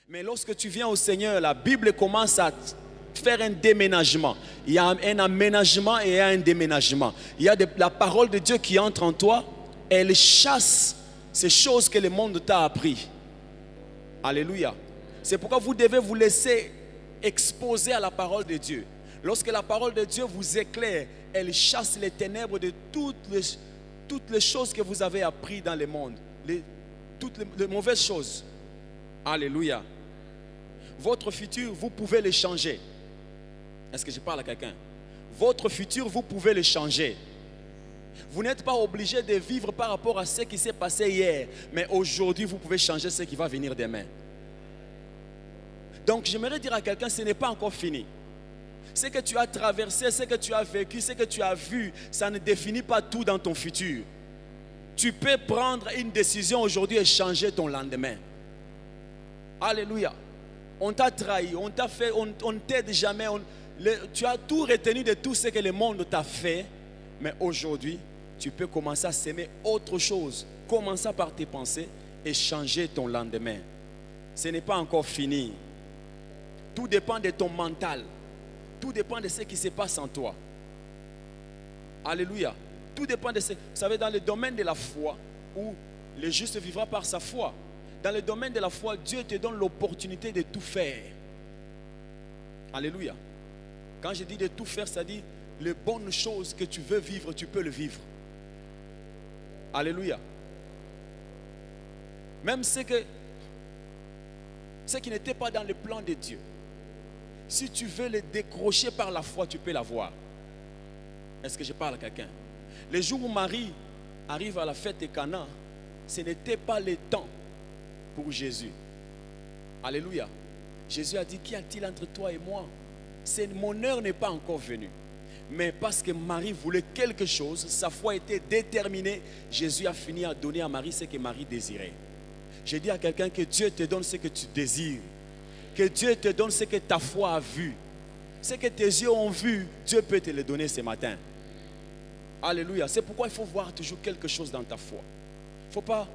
Mais lorsque tu viens au Seigneur, la Bible commence à faire un déménagement. Il y a un aménagement et il y a un déménagement. Il y a la parole de Dieu qui entre en toi. Elle chasse ces choses que le monde t'a appris. Alléluia. C'est pourquoi vous devez vous laisser exposer à la parole de Dieu. Lorsque la parole de Dieu vous éclaire, elle chasse les ténèbres de toutes les choses que vous avez apprises dans le monde. Toutes les mauvaises choses. Alléluia. Votre futur, vous pouvez le changer. Est-ce que je parle à quelqu'un? Votre futur, vous pouvez le changer. Vous n'êtes pas obligé de vivre par rapport à ce qui s'est passé hier. Mais aujourd'hui, vous pouvez changer ce qui va venir demain. Donc, j'aimerais dire à quelqu'un, ce n'est pas encore fini. Ce que tu as traversé, ce que tu as vécu, ce que tu as vu, ça ne définit pas tout dans ton futur. Tu peux prendre une décision aujourd'hui et changer ton lendemain. Alléluia. On t'a trahi, on t'a fait, on ne t'aide jamais. Tu as tout retenu de tout ce que le monde t'a fait. Mais aujourd'hui, tu peux commencer à s'aimer autre chose. Commencer par tes pensées et changer ton lendemain. Ce n'est pas encore fini. Tout dépend de ton mental. Tout dépend de ce qui se passe en toi. Alléluia. Tout dépend de ce... Vous savez, dans le domaine de la foi, où le juste vivra par sa foi. Dans le domaine de la foi, Dieu te donne l'opportunité de tout faire. Alléluia. Quand je dis de tout faire, ça dit les bonnes choses que tu veux vivre, tu peux le vivre. Alléluia. Même ce qui n'était pas dans le plan de Dieu. Si tu veux le décrocher par la foi, tu peux l'avoir. Est-ce que je parle à quelqu'un? Le jour où Marie arrive à la fête de Cana, ce n'était pas le temps pour Jésus. Alléluia. Jésus a dit, qu'y a-t-il entre toi et moi? Mon heure n'est pas encore venue. Mais parce que Marie voulait quelque chose, sa foi était déterminée, Jésus a fini à donner à Marie ce que Marie désirait. J'ai dit à quelqu'un que Dieu te donne ce que tu désires. Que Dieu te donne ce que ta foi a vu. Ce que tes yeux ont vu, Dieu peut te le donner ce matin. Alléluia. C'est pourquoi il faut voir toujours quelque chose dans ta foi. Il ne faut pas,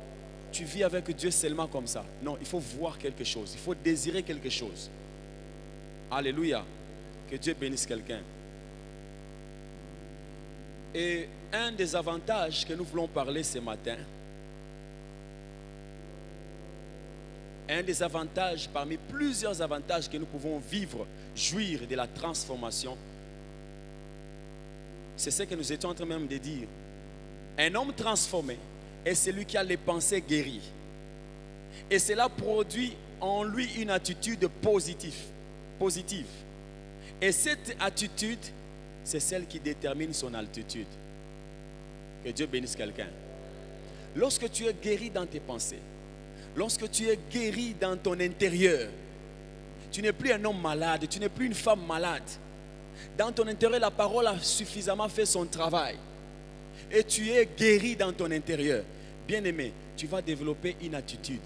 tu vis avec Dieu seulement comme ça. Non, il faut voir quelque chose. Il faut désirer quelque chose. Alléluia. Que Dieu bénisse quelqu'un. Et un des avantages que nous voulons parler ce matin, un des avantages, parmi plusieurs avantages que nous pouvons vivre, jouir de la transformation, c'est ce que nous étions en train même de dire. Un homme transformé est celui qui a les pensées guéries. Et cela produit en lui une attitude positive. Et cette attitude, c'est celle qui détermine son altitude. Que Dieu bénisse quelqu'un. Lorsque tu es guéri dans tes pensées, lorsque tu es guéri dans ton intérieur, tu n'es plus un homme malade, tu n'es plus une femme malade. Dans ton intérieur, la parole a suffisamment fait son travail. Et tu es guéri dans ton intérieur. Bien-aimé, tu vas développer une attitude.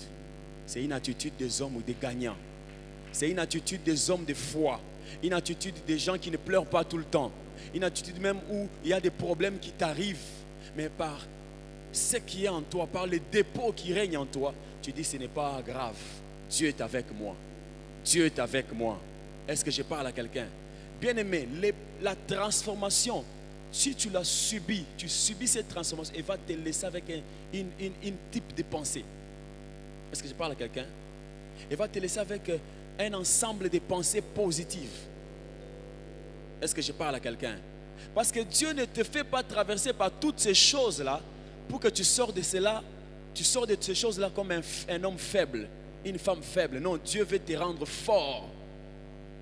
C'est une attitude des hommes ou des gagnants. C'est une attitude des hommes de foi. Une attitude des gens qui ne pleurent pas tout le temps. Une attitude même où il y a des problèmes qui t'arrivent. Mais par ce qui est en toi, par le dépôt qui règne en toi, tu dis ce n'est pas grave. Dieu est avec moi. Dieu est avec moi. Est-ce que je parle à quelqu'un? Bien-aimé, la transformation, si tu l'as subie, tu subis cette transformation, elle va te laisser avec un type de pensée. Est-ce que je parle à quelqu'un? Elle va te laisser avec un ensemble de pensées positives. Est-ce que je parle à quelqu'un? Parce que Dieu ne te fait pas traverser par toutes ces choses-là pour que tu sors de cela, tu sors de ces choses-là comme un homme faible, une femme faible. Non, Dieu veut te rendre fort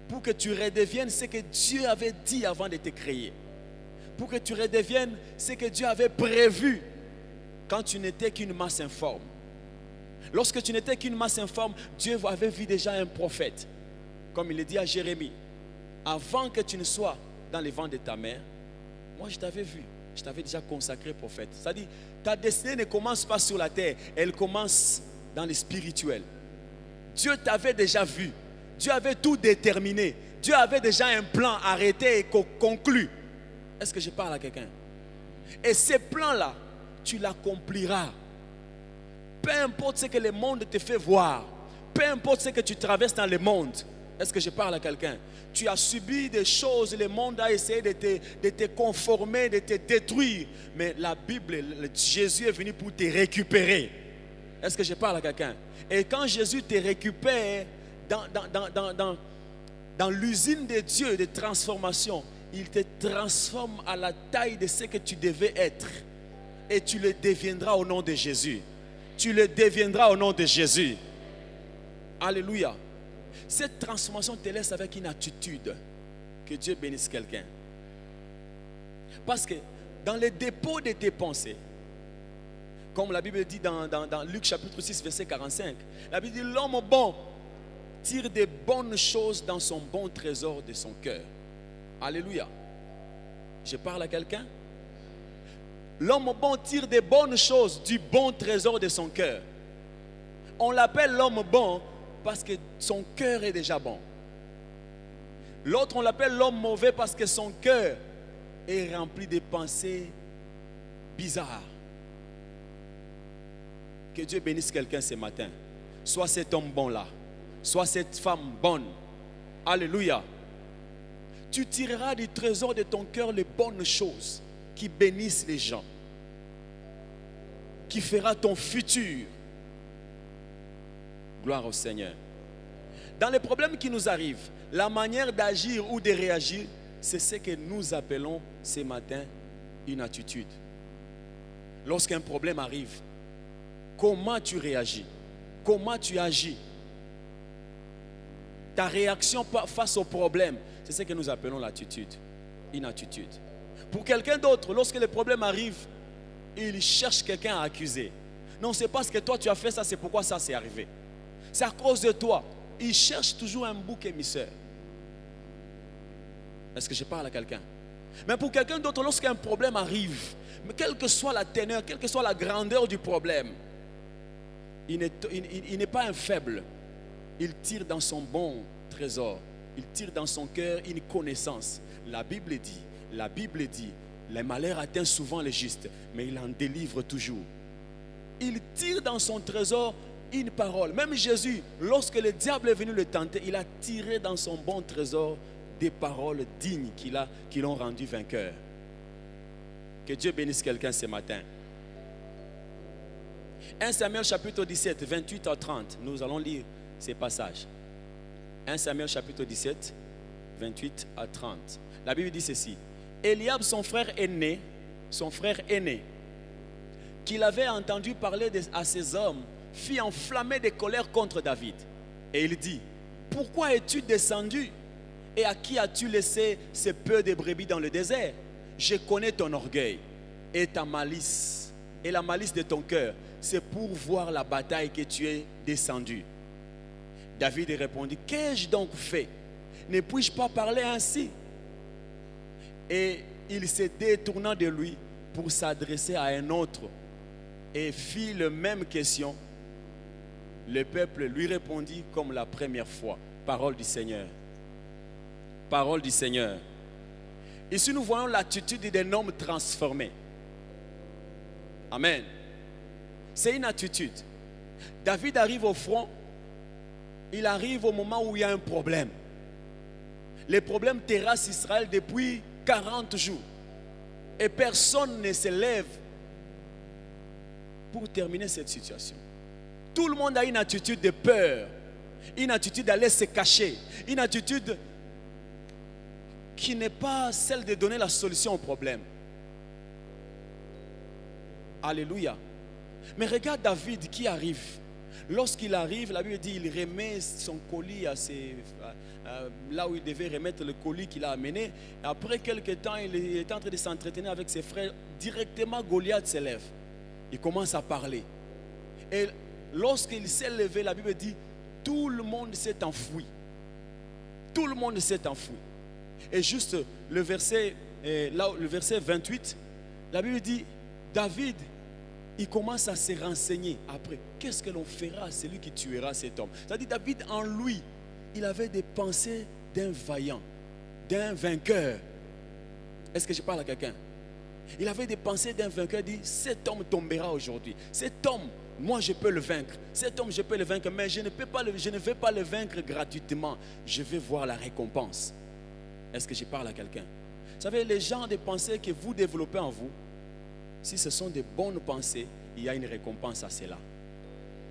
pour que tu redeviennes ce que Dieu avait dit avant de te créer. Pour que tu redeviennes ce que Dieu avait prévu quand tu n'étais qu'une masse informe. Lorsque tu n'étais qu'une masse informe, Dieu avait vu déjà un prophète. Comme il le dit à Jérémie. Avant que tu ne sois dans les ventres de ta mère, moi je t'avais vu. Je t'avais déjà consacré prophète. C'est-à-dire, ta destinée ne commence pas sur la terre. Elle commence dans le spirituel. Dieu t'avait déjà vu. Dieu avait tout déterminé. Dieu avait déjà un plan arrêté et conclu. Est-ce que je parle à quelqu'un? Et ces plans-là, tu l'accompliras. Peu importe ce que le monde te fait voir. Peu importe ce que tu traverses dans le monde. Est-ce que je parle à quelqu'un? Tu as subi des choses, le monde a essayé de te conformer, de te détruire. Mais la Bible, Jésus est venu pour te récupérer. Est-ce que je parle à quelqu'un? Et quand Jésus te récupère dans l'usine de Dieu de transformation, il te transforme à la taille de ce que tu devais être. Et tu le deviendras au nom de Jésus. Tu le deviendras au nom de Jésus. Alléluia. Cette transformation te laisse avec une attitude. Que Dieu bénisse quelqu'un. Parce que dans les dépôts de tes pensées, comme la Bible dit dans Luc chapitre 6 verset 45, la Bible dit l'homme bon tire des bonnes choses dans son bon trésor de son cœur. Alléluia. Je parle à quelqu'un? L'homme bon tire des bonnes choses du bon trésor de son cœur. On l'appelle l'homme bon parce que son cœur est déjà bon. L'autre, on l'appelle l'homme mauvais parce que son cœur est rempli de pensées bizarres. Que Dieu bénisse quelqu'un ce matin. Soit cet homme bon là, soit cette femme bonne. Alléluia. Tu tireras du trésor de ton cœur les bonnes choses qui bénissent les gens, qui fera ton futur. Gloire au Seigneur. Dans les problèmes qui nous arrivent, la manière d'agir ou de réagir, c'est ce que nous appelons ce matin une attitude. Lorsqu'un problème arrive, comment tu réagis? Comment tu agis? Ta réaction face au problème, c'est ce que nous appelons l'attitude. Une attitude. Pour quelqu'un d'autre, lorsque le problème arrive, il cherche quelqu'un à accuser. Non, c'est parce que toi tu as fait ça, c'est pourquoi ça s'est arrivé. C'est à cause de toi. Il cherche toujours un bouc émissaire. Est-ce que je parle à quelqu'un? Mais pour quelqu'un d'autre, lorsqu'un problème arrive, mais quelle que soit la teneur, quelle que soit la grandeur du problème, il n'est pas un faible. Il tire dans son bon trésor. Il tire dans son cœur une connaissance. La Bible dit, les malheurs atteignent souvent les justes, mais il en délivre toujours. Il tire dans son trésor une parole. Même Jésus, lorsque le diable est venu le tenter, il a tiré dans son bon trésor des paroles dignes qui l'ont rendu vainqueur. Que Dieu bénisse quelqu'un ce matin. 1 Samuel chapitre 17, 28 à 30. Nous allons lire ces passages. 1 Samuel chapitre 17, 28 à 30. La Bible dit ceci. Eliab, son frère aîné, qu'il avait entendu parler à ses hommes, fit enflammer de colère contre David. Et il dit, pourquoi es-tu descendu? Et à qui as-tu laissé ces peu de brebis dans le désert? Je connais ton orgueil et ta malice. Et la malice de ton cœur, c'est pour voir la bataille que tu es descendu. David répondit, qu'ai-je donc fait? Ne puis-je pas parler ainsi? Et il se détourna de lui pour s'adresser à un autre et fit la même question. Le peuple lui répondit comme la première fois. Parole du Seigneur. Parole du Seigneur. Ici nous voyons l'attitude d'un homme transformé. Amen. C'est une attitude. David arrive au front. Il arrive au moment où il y a un problème. Les problèmes terrassent Israël depuis 40 jours. Et personne ne se lève pour terminer cette situation. Tout le monde a une attitude de peur, une attitude d'aller se cacher, une attitude qui n'est pas celle de donner la solution au problème. Alléluia. Mais regarde David qui arrive. Lorsqu'il arrive, la Bible dit il remet son colis là où il devait remettre le colis qu'il a amené. Après quelques temps, il est en train de s'entretenir avec ses frères. Directement, Goliath se lève. Il commence à parler. Et lorsqu'il s'est levé, la Bible dit tout le monde s'est enfoui. Tout le monde s'est enfoui. Et juste le verset 28, la Bible dit David, il commence à se renseigner après. Qu'est-ce que l'on fera à celui qui tuera cet homme? C'est-à-dire David en lui, il avait des pensées d'un vaillant, d'un vainqueur. Est-ce que je parle à quelqu'un? Il avait des pensées d'un vainqueur. Il dit, cet homme tombera aujourd'hui. Cet homme moi je peux le vaincre. Cet homme, je peux le vaincre, mais je ne vais pas le vaincre gratuitement. Je vais voir la récompense. Est-ce que je parle à quelqu'un? Vous savez, les genres de pensées que vous développez en vous, si ce sont de bonnes pensées, il y a une récompense à cela.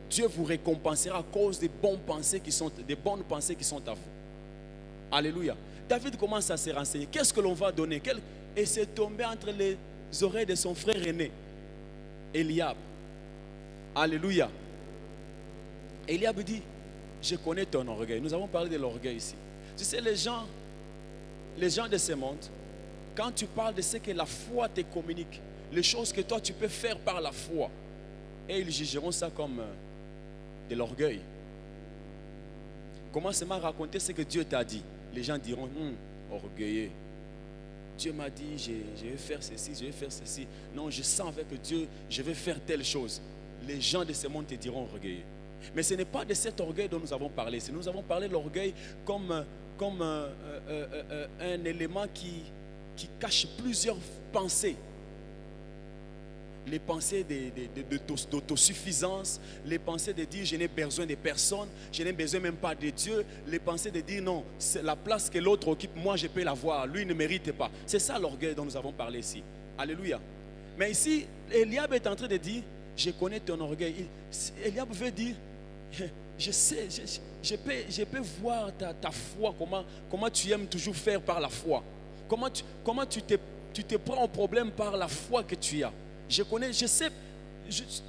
Dieu vous récompensera à cause des bonnes pensées qui sont à vous. Alléluia. David commence à se renseigner. Qu'est-ce que l'on va donner? Et c'est tombé entre les oreilles de son frère aîné, Eliab. Alléluia. Eliab dit, je connais ton orgueil. Nous avons parlé de l'orgueil ici. Tu sais, les gens de ce monde, quand tu parles de ce que la foi te communique, les choses que toi tu peux faire par la foi, et ils jugeront ça comme de l'orgueil. Commence seulement à raconter ce que Dieu t'a dit. Les gens diront, orgueilleux. Dieu m'a dit, je vais faire ceci, je vais faire ceci. Non, je sens avec Dieu, je vais faire telle chose. Les gens de ce monde te diront orgueilleux. Mais ce n'est pas de cet orgueil dont nous avons parlé. Nous avons parlé de l'orgueil comme un élément qui cache plusieurs pensées. Les pensées d'autosuffisance, les pensées de dire je n'ai besoin de personne, je n'ai besoin même pas de Dieu, les pensées de dire non, la place que l'autre occupe, moi je peux l'avoir, lui ne mérite pas. C'est ça l'orgueil dont nous avons parlé ici. Alléluia. Mais ici, Eliab est en train de dire, je connais ton orgueil. Eliab veut dire, je sais, je peux voir ta foi, comment tu aimes toujours faire par la foi. Comment tu te prends au problème par la foi que tu as. Je connais, je sais,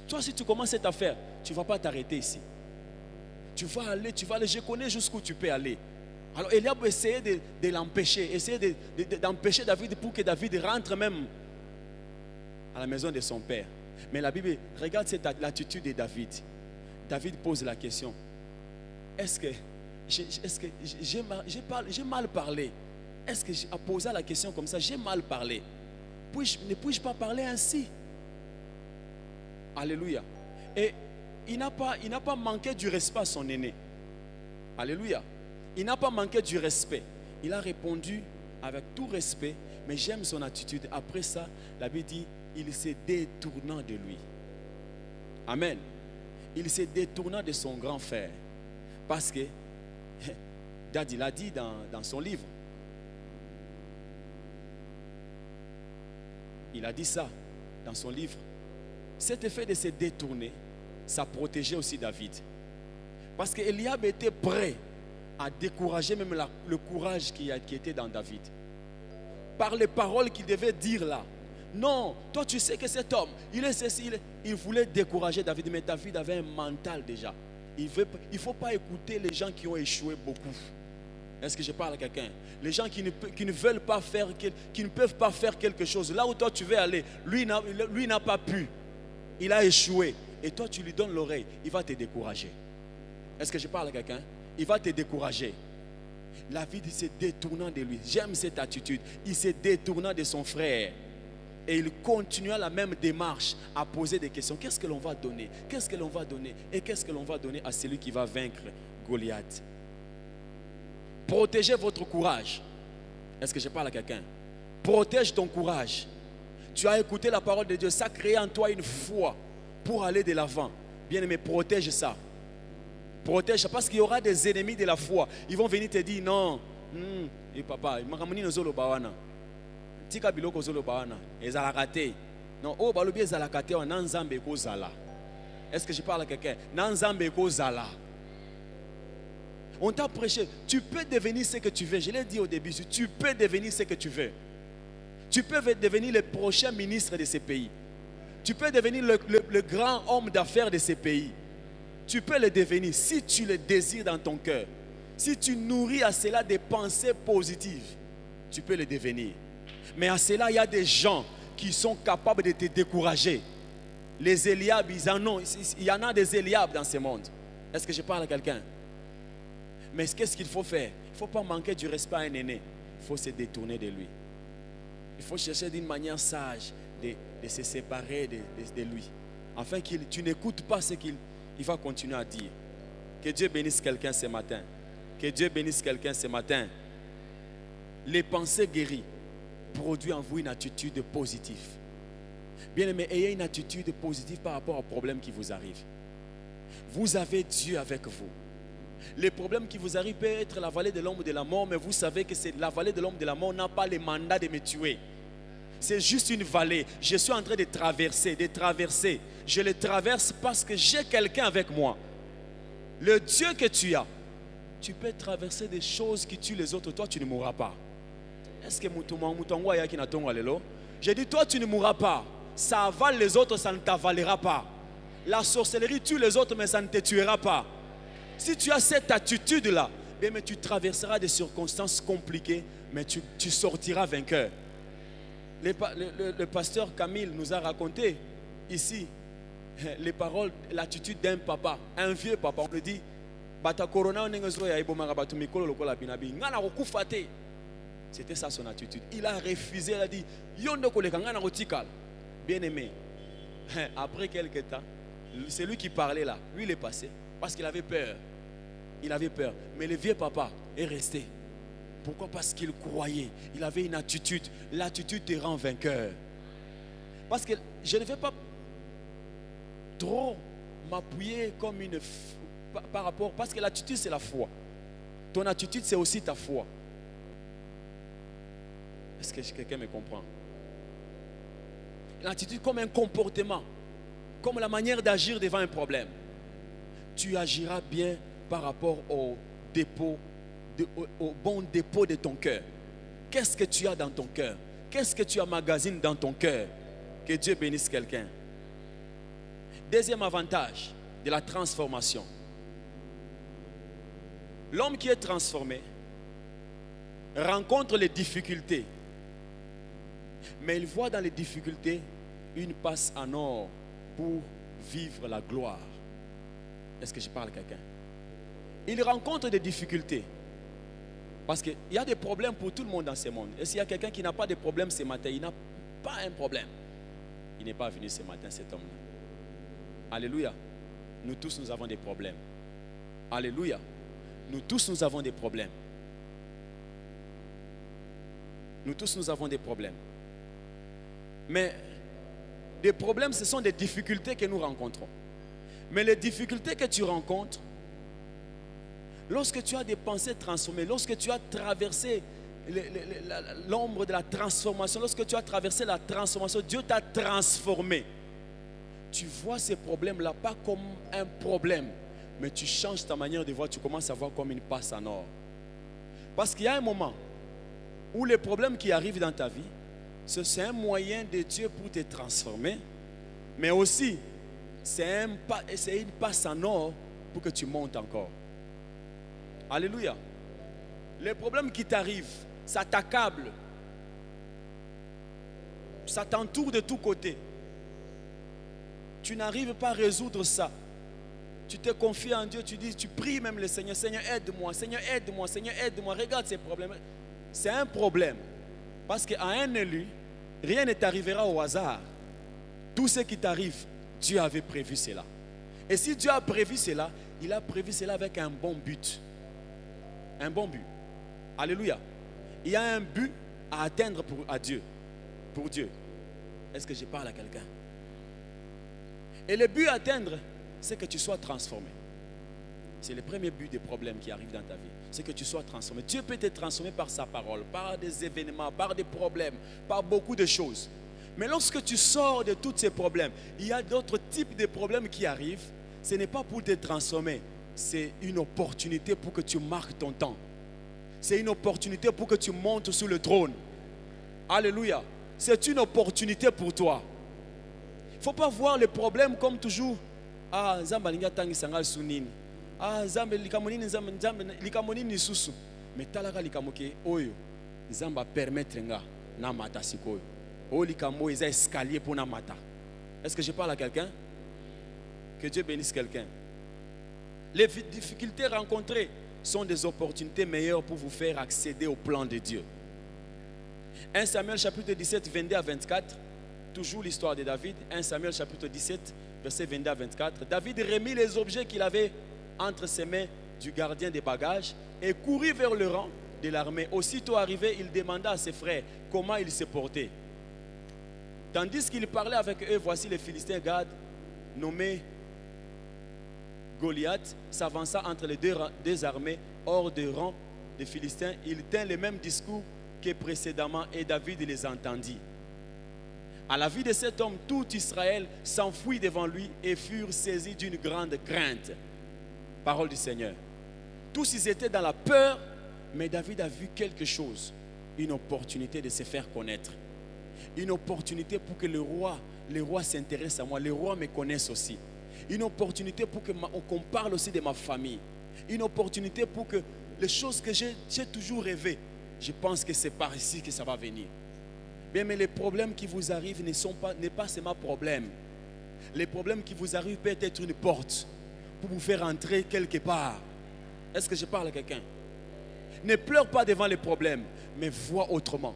toi si tu commences cette affaire, tu ne vas pas t'arrêter ici. Tu vas aller, je connais jusqu'où tu peux aller. Alors Eliab essayait de l'empêcher, d'empêcher David pour que David rentre même à la maison de son père. Mais la Bible, regarde l'attitude de David. David pose la question, est-ce que j'ai mal parlé? Est-ce que en posant la question comme ça, j'ai mal parlé? Ne puis-je pas parler ainsi? Alléluia. Et il n'a pas manqué du respect à son aîné. Alléluia. Il n'a pas manqué du respect. Il a répondu avec tout respect, mais j'aime son attitude. Après ça, la Bible dit, il s'est détournant de lui. Amen. Il s'est détournant de son grand frère. Parce que, Dad, il a dit dans son livre, il a dit ça dans son livre. Cet effet de se détourner, ça protégeait aussi David. Parce qu'Eliab était prêt à décourager même le courage qui était dans David. Par les paroles qu'il devait dire là. Non, toi tu sais que cet homme, il voulait décourager David, mais David avait un mental déjà. Il ne faut pas écouter les gens qui ont échoué beaucoup. Est-ce que je parle à quelqu'un? Les gens qui ne veulent pas faire, qui ne peuvent pas faire quelque chose. Là où toi tu veux aller, lui n'a pas pu. Il a échoué. Et toi tu lui donnes l'oreille, il va te décourager. Est-ce que je parle à quelqu'un? Il va te décourager. David s'est détournant de lui. J'aime cette attitude. Il s'est détournant de son frère. Et il continua la même démarche à poser des questions. Qu'est-ce que l'on va donner? Qu'est-ce que l'on va donner? Et qu'est-ce que l'on va donner à celui qui va vaincre Goliath? Protégez votre courage. Est-ce que je parle à quelqu'un? Protège ton courage. Tu as écouté la parole de Dieu. Ça crée en toi une foi pour aller de l'avant. Bien-aimé, protège ça. Protège ça parce qu'il y aura des ennemis de la foi. Ils vont venir te dire non. Et papa, tika biloko zolobawana ezalakate non o balobi ezalakate wa nanzambe kozala. Est-ce que je parle à quelqu'un? Nanzambe kozala. On t'a prêché, tu peux devenir ce que tu veux. Je l'ai dit au début, tu peux devenir ce que tu veux. Tu peux devenir le prochain ministre de ce pays. Tu peux devenir le grand homme d'affaires de ce pays. Tu peux le devenir si tu le désires dans ton cœur. Si tu nourris à cela des pensées positives, tu peux le devenir. Mais à cela, il y a des gens qui sont capables de te décourager. Les Eliab, il y en a des Eliab dans ce monde. Est-ce que je parle à quelqu'un? Mais qu'est-ce qu'il faut faire? Il ne faut pas manquer du respect à un aîné. Il faut se détourner de lui. Il faut chercher d'une manière sage de se séparer de lui. Afin que tu n'écoutes pas ce qu'il va continuer à dire. Que Dieu bénisse quelqu'un ce matin. Que Dieu bénisse quelqu'un ce matin. Les pensées guéries produisent en vous une attitude positive. Bien aimé, ayez une attitude positive par rapport aux problèmes qui vous arrivent. Vous avez Dieu avec vous. Les problèmes qui vous arrivent peuvent être la vallée de l'ombre de la mort, mais vous savez que la vallée de l'ombre de la mort n'a pas le mandat de me tuer. C'est juste une vallée. Je suis en train de traverser, Je le traverse parce que j'ai quelqu'un avec moi. Le Dieu que tu as, tu peux traverser des choses qui tuent les autres. Toi, tu ne mourras pas. Est-ce que j'ai dit, toi, tu ne mourras pas. Ça avale les autres, ça ne t'avalera pas. La sorcellerie tue les autres, mais ça ne te tuera pas. Si tu as cette attitude-là, mais tu traverseras des circonstances compliquées, mais tu sortiras vainqueur. Le pasteur Camille nous a raconté ici les paroles, l'attitude d'un papa, un vieux papa. On le dit, c'était ça son attitude. Il a refusé, il a dit, bien aimé. Après quelques temps, c'est lui qui parlait là. Lui, il est passé parce qu'il avait peur. Il avait peur. Mais le vieux papa est resté. Pourquoi? Parce qu'il croyait. Il avait une attitude. L'attitude te rend vainqueur. Parce que je ne vais pas trop m'appuyer comme une par rapport. Parce que l'attitude, c'est la foi. Ton attitude, c'est aussi ta foi. Est-ce que quelqu'un me comprend? L'attitude comme un comportement, comme la manière d'agir devant un problème. Tu agiras bien par rapport au dépôt, au bon dépôt de ton cœur. Qu'est-ce que tu as dans ton cœur? Qu'est-ce que tu emmagasines dans ton cœur? Que Dieu bénisse quelqu'un. Deuxième avantage de la transformation. L'homme qui est transformé rencontre les difficultés. Mais il voit dans les difficultés une passe en or pour vivre la gloire. Est-ce que je parle à quelqu'un? Il rencontre des difficultés. Parce qu'il y a des problèmes pour tout le monde dans ce monde. Et s'il y a quelqu'un qui n'a pas de problème ce matin, il n'a pas un problème. Il n'est pas venu ce matin, cet homme-là. Alléluia. Nous tous, nous avons des problèmes. Alléluia. Nous tous, nous avons des problèmes. Nous tous, nous avons des problèmes. Mais des problèmes, ce sont des difficultés que nous rencontrons. Mais les difficultés que tu rencontres, lorsque tu as des pensées transformées, lorsque tu as traversé l'ombre de la transformation, lorsque tu as traversé la transformation, Dieu t'a transformé. Tu vois ces problèmes-là pas comme un problème, mais tu changes ta manière de voir, tu commences à voir comme une passe en or. Parce qu'il y a un moment où les problèmes qui arrivent dans ta vie, c'est un moyen de Dieu pour te transformer, mais aussi c'est une passe en or pour que tu montes encore. Alléluia. Les problèmes qui t'arrivent, ça t'accable, ça t'entoure de tous côtés. Tu n'arrives pas à résoudre ça. Tu te confies en Dieu, tu dis, tu pries même le Seigneur, Seigneur aide-moi, Seigneur aide-moi, Seigneur aide-moi, regarde ces problèmes. C'est un problème. Parce qu'à un élu, rien ne t'arrivera au hasard. Tout ce qui t'arrive, Dieu avait prévu cela. Et si Dieu a prévu cela, il a prévu cela avec un bon but. Un bon but. Alléluia. Il y a un but à atteindre pour Dieu. Est-ce que je parle à quelqu'un? Et le but à atteindre, c'est que tu sois transformé. C'est le premier but des problèmes qui arrivent dans ta vie. C'est que tu sois transformé. Dieu peut te transformer par sa parole, par des événements, par des problèmes, par beaucoup de choses. Mais lorsque tu sors de tous ces problèmes, il y a d'autres types de problèmes qui arrivent. Ce n'est pas pour te transformer. C'est une opportunité pour que tu marques ton temps. C'est une opportunité pour que tu montes sur le trône. Alléluia. C'est une opportunité pour toi. Il ne faut pas voir les problèmes comme toujours. Ah, Zamba linga tangi sangal sunini. Ah, Zamba likamonini Zamba likamonini susu. Mais talaka likamoke oyo. Zamba permettre nga na mata sikoyo. O likamo eza escalier pour na mata. Est-ce que je parle à quelqu'un? Que Dieu bénisse quelqu'un. Les difficultés rencontrées sont des opportunités meilleures pour vous faire accéder au plan de Dieu. 1 Samuel chapitre 17, 22 à 24. Toujours l'histoire de David. 1 Samuel chapitre 17, verset 22 à 24. David remit les objets qu'il avait entre ses mains du gardien des bagages et courut vers le rang de l'armée. Aussitôt arrivé, il demanda à ses frères comment il se portait. Tandis qu'il parlait avec eux, voici les Philistins Gad, nommés Goliath, s'avança entre les deux armées hors de rang des Philistins. Il tint le même discours que précédemment et David les entendit. À la vue de cet homme, tout Israël s'enfuit devant lui et furent saisis d'une grande crainte. Parole du Seigneur. Tous ils étaient dans la peur, mais David a vu quelque chose, une opportunité de se faire connaître. Une opportunité pour que le roi s'intéresse à moi, le roi me connaisse aussi. Une opportunité pour qu'on parle aussi de ma famille. Une opportunité pour que les choses que j'ai toujours rêvé, je pense que c'est par ici que ça va venir. Bien, mais les problèmes qui vous arrivent n'est pas seulement problème. Les problèmes qui vous arrivent peuvent être une porte pour vous faire entrer quelque part. Est-ce que je parle à quelqu'un? Ne pleure pas devant les problèmes, mais vois autrement.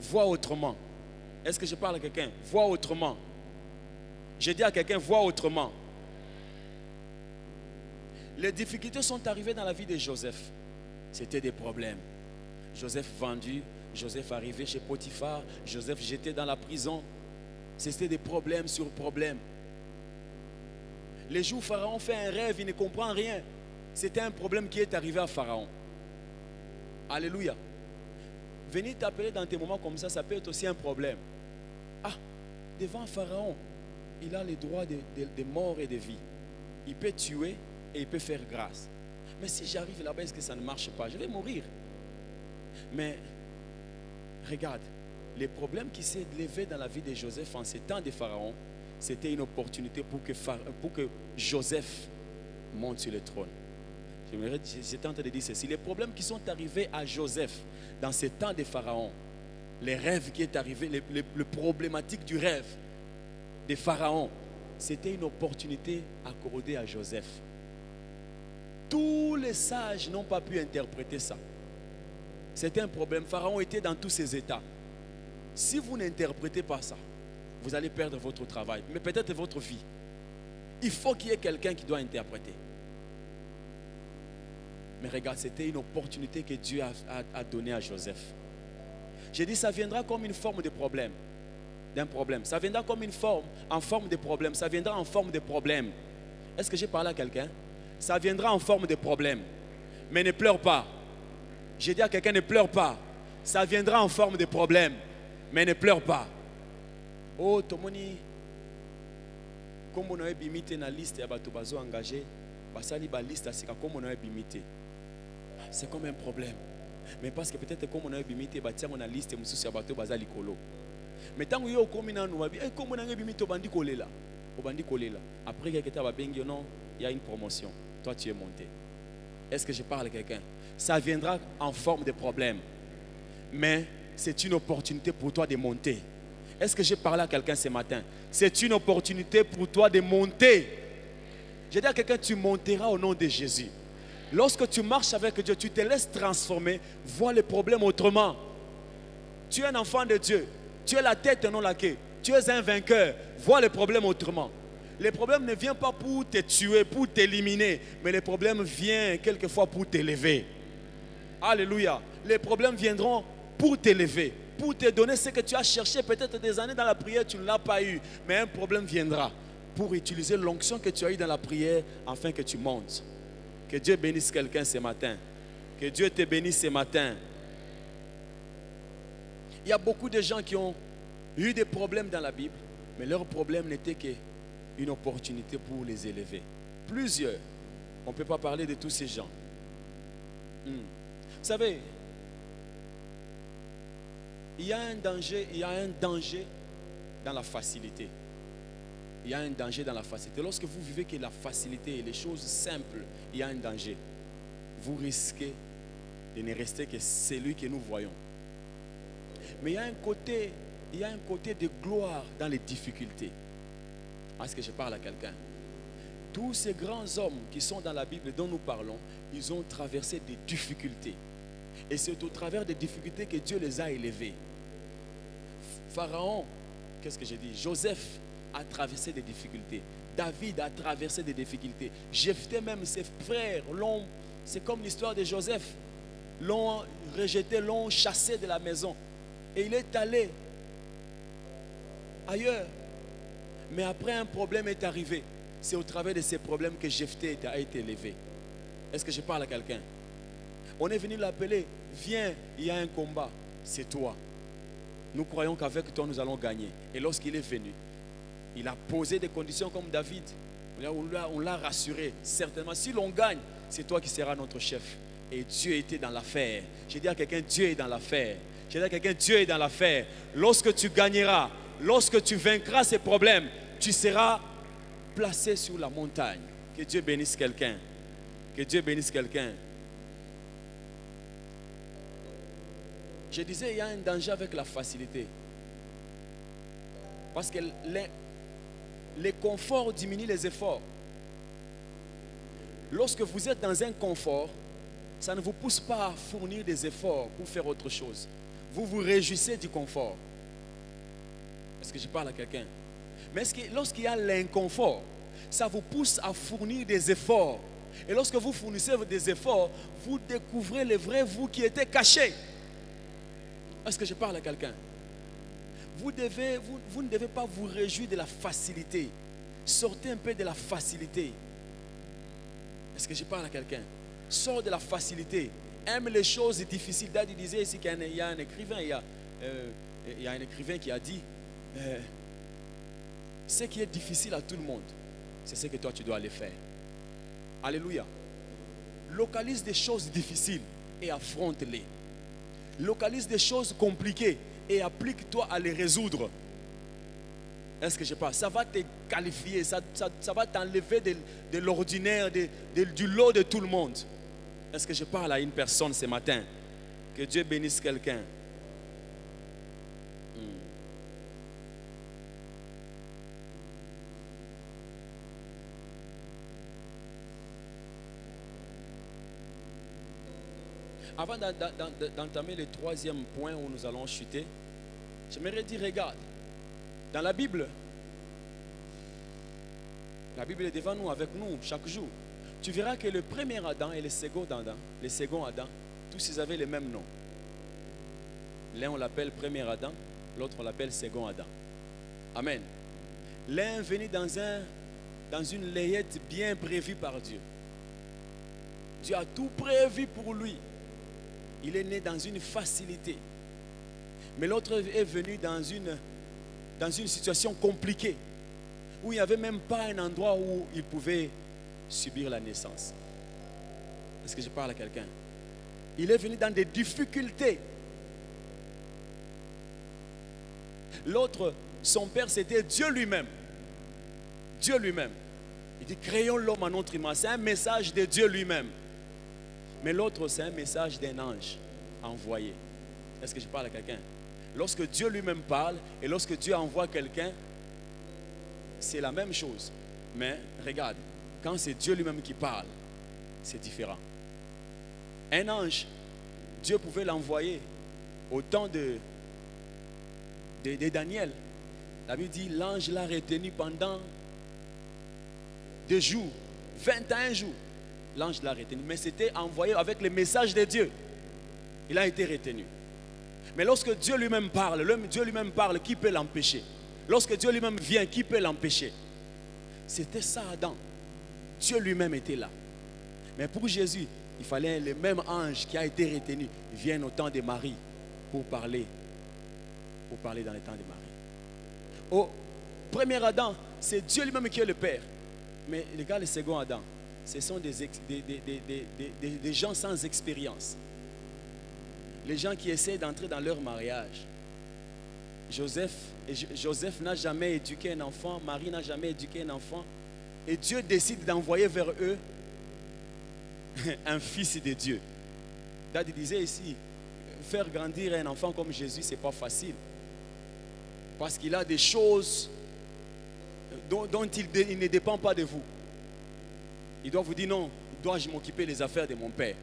Vois autrement. Est-ce que je parle à quelqu'un? Vois autrement. Je dis à quelqu'un, vois autrement. Les difficultés sont arrivées dans la vie de Joseph. C'était des problèmes. Joseph vendu, Joseph arrivé chez Potiphar, Joseph jeté dans la prison. C'était des problèmes sur problèmes. Les jours où Pharaon fait un rêve, il ne comprend rien. C'était un problème qui est arrivé à Pharaon. Alléluia. Venir t'appeler dans tes moments comme ça peut être aussi un problème. Ah, devant Pharaon, il a le droit de mort et de vie. Il peut tuer et il peut faire grâce. Mais si j'arrive là-bas, est-ce que ça ne marche pas? Je vais mourir. Mais regarde, les problèmes qui s'est levé dans la vie de Joseph en ces temps de Pharaon, c'était une opportunité pour que Joseph monte sur le trône. J'étais en train de dire ceci. Les problèmes qui sont arrivés à Joseph dans ces temps de Pharaon, les rêves qui est arrivé, le problématique du rêve de Pharaon, c'était une opportunité accordée à Joseph. Tous les sages n'ont pas pu interpréter ça. C'était un problème. Pharaon était dans tous ses états. Si vous n'interprétez pas ça, vous allez perdre votre travail, mais peut-être votre vie. Il faut qu'il y ait quelqu'un qui doit interpréter. Mais regarde, c'était une opportunité que Dieu a donnée à Joseph. J'ai dit, ça viendra comme une forme de problème. D'un problème. Ça viendra comme en forme de problème. Ça viendra en forme de problème. Est-ce que j'ai parlé à quelqu'un? Ça viendra en forme de problème. Mais ne pleure pas. J'ai dit à quelqu'un, ne pleure pas. Ça viendra en forme de problème. Mais ne pleure pas. Oh, Tomoni, comme on a bimité na liste ya bato bazo engagé, basali ba liste asika comme on a bimité. C'est comme un problème. Mais parce que peut-être comme on a bimité, batia on a liste mususu ya bato bazali kolo. Mais tant que yo komi na nuabi, comme on a bimité obandi kolela. Obandi kolela. Après quelqu'un va bengi non, il y a une promotion. Toi tu es monté. Est-ce que je parle à quelqu'un? Ça viendra en forme de problème. Mais c'est une opportunité pour toi de monter. Est-ce que j'ai parlé à quelqu'un ce matin? C'est une opportunité pour toi de monter. J'ai dit à quelqu'un, tu monteras au nom de Jésus. Lorsque tu marches avec Dieu, tu te laisses transformer, vois les problèmes autrement. Tu es un enfant de Dieu. Tu es la tête et non la queue. Tu es un vainqueur. Vois les problèmes autrement. Les problèmes ne viennent pas pour te tuer, pour t'éliminer, mais les problèmes viennent quelquefois pour t'élever. Alléluia. Les problèmes viendront pour t'élever, pour te donner ce que tu as cherché peut-être des années dans la prière, tu ne l'as pas eu. Mais un problème viendra pour utiliser l'onction que tu as eue dans la prière afin que tu montes. Que Dieu bénisse quelqu'un ce matin. Que Dieu te bénisse ce matin. Il y a beaucoup de gens qui ont eu des problèmes dans la Bible, mais leur problème n'était qu'une opportunité pour les élever. Plusieurs. On ne peut pas parler de tous ces gens. Vous savez, il y a un danger dans la facilité. Il y a un danger dans la facilité. Lorsque vous vivez que la facilité et les choses simples, il y a un danger. Vous risquez de ne rester que celui que nous voyons. Mais il y a un côté de gloire dans les difficultés. Est-ce que je parle à quelqu'un? Tous ces grands hommes qui sont dans la Bible dont nous parlons, ils ont traversé des difficultés. Et c'est au travers des difficultés que Dieu les a élevés. Pharaon, qu'est-ce que j'ai dit? Joseph a traversé des difficultés. David a traversé des difficultés. Jephthé même, ses frères, c'est comme l'histoire de Joseph, l'ont rejeté, l'ont chassé de la maison. Et il est allé ailleurs. Mais après, un problème est arrivé. C'est au travers de ces problèmes que Jephthé a été élevé. Est-ce que je parle à quelqu'un? On est venu l'appeler. Viens, il y a un combat. C'est toi. Nous croyons qu'avec toi, nous allons gagner. Et lorsqu'il est venu, il a posé des conditions comme David. On l'a rassuré. Certainement, si l'on gagne, c'est toi qui seras notre chef. Et Dieu était dans l'affaire. J'ai dit à quelqu'un, Dieu est dans l'affaire. J'ai dit à quelqu'un, Dieu est dans l'affaire. Lorsque tu gagneras, lorsque tu vaincras ces problèmes, tu seras placé sur la montagne. Que Dieu bénisse quelqu'un. Que Dieu bénisse quelqu'un. Je disais, il y a un danger avec la facilité. Parce que les conforts diminuent les efforts. Lorsque vous êtes dans un confort, ça ne vous pousse pas à fournir des efforts pour faire autre chose. Vous vous réjouissez du confort. Est-ce que je parle à quelqu'un? Mais lorsqu'il y a l'inconfort, ça vous pousse à fournir des efforts. Et lorsque vous fournissez des efforts, vous découvrez le vrai vous qui était caché. Est-ce que je parle à quelqu'un? Vous ne devez pas vous réjouir de la facilité. Sortez un peu de la facilité. Est-ce que je parle à quelqu'un? Sors de la facilité. Aime les choses difficiles. Daddy disait ici qu'il y a un écrivain, il y a un écrivain qui a dit ce qui est difficile à tout le monde, c'est ce que toi tu dois aller faire. Alléluia. Localise des choses difficiles et affronte-les. Localise des choses compliquées et applique-toi à les résoudre. Est-ce que je parle? Ça va te qualifier, ça va t'enlever de l'ordinaire, du lot de tout le monde. Est-ce que je parle à une personne ce matin? Que Dieu bénisse quelqu'un. Avant d'entamer le troisième point où nous allons chuter, j'aimerais dire, regarde, dans la Bible est devant nous, avec nous, chaque jour. Tu verras que le premier Adam et le second Adam, tous ils avaient les mêmes noms. L'un on l'appelle premier Adam, l'autre on l'appelle second Adam. Amen. L'un est venu dans une layette bien prévue par Dieu. Dieu a tout prévu pour lui. Il est né dans une facilité. Mais l'autre est venu dans une situation compliquée, où il n'y avait même pas un endroit où il pouvait subir la naissance. Est-ce que je parle à quelqu'un? Il est venu dans des difficultés. L'autre, son père, c'était Dieu lui-même. Dieu lui-même. Il dit, créons l'homme à notre image. C'est un message de Dieu lui-même. Mais l'autre, c'est un message d'un ange envoyé. Est-ce que je parle à quelqu'un? Lorsque Dieu lui-même parle et lorsque Dieu envoie quelqu'un, c'est la même chose. Mais regarde, quand c'est Dieu lui-même qui parle, c'est différent. Un ange, Dieu pouvait l'envoyer au temps de Daniel. La Bible dit, l'ange l'a retenu pendant 2 jours, 21 jours. L'ange l'a retenu, mais c'était envoyé avec le message de Dieu. Il a été retenu. Mais lorsque Dieu lui-même parle, qui peut l'empêcher? Lorsque Dieu lui-même vient, qui peut l'empêcher? C'était ça Adam. Dieu lui-même était là. Mais pour Jésus, il fallait le même ange qui a été retenu vienne au temps de Marie pour parler dans le temps de Marie. Au premier Adam, c'est Dieu lui-même qui est le Père. Mais regarde le second Adam. Ce sont des gens sans expérience. Les gens qui essaient d'entrer dans leur mariage. Joseph n'a jamais éduqué un enfant. Marie n'a jamais éduqué un enfant. Et Dieu décide d'envoyer vers eux un fils de Dieu. David disait ici, faire grandir un enfant comme Jésus, ce n'est pas facile. Parce qu'il a des choses dont il ne dépend pas de vous. Il doit vous dire non, dois-je m'occuper des affaires de mon père?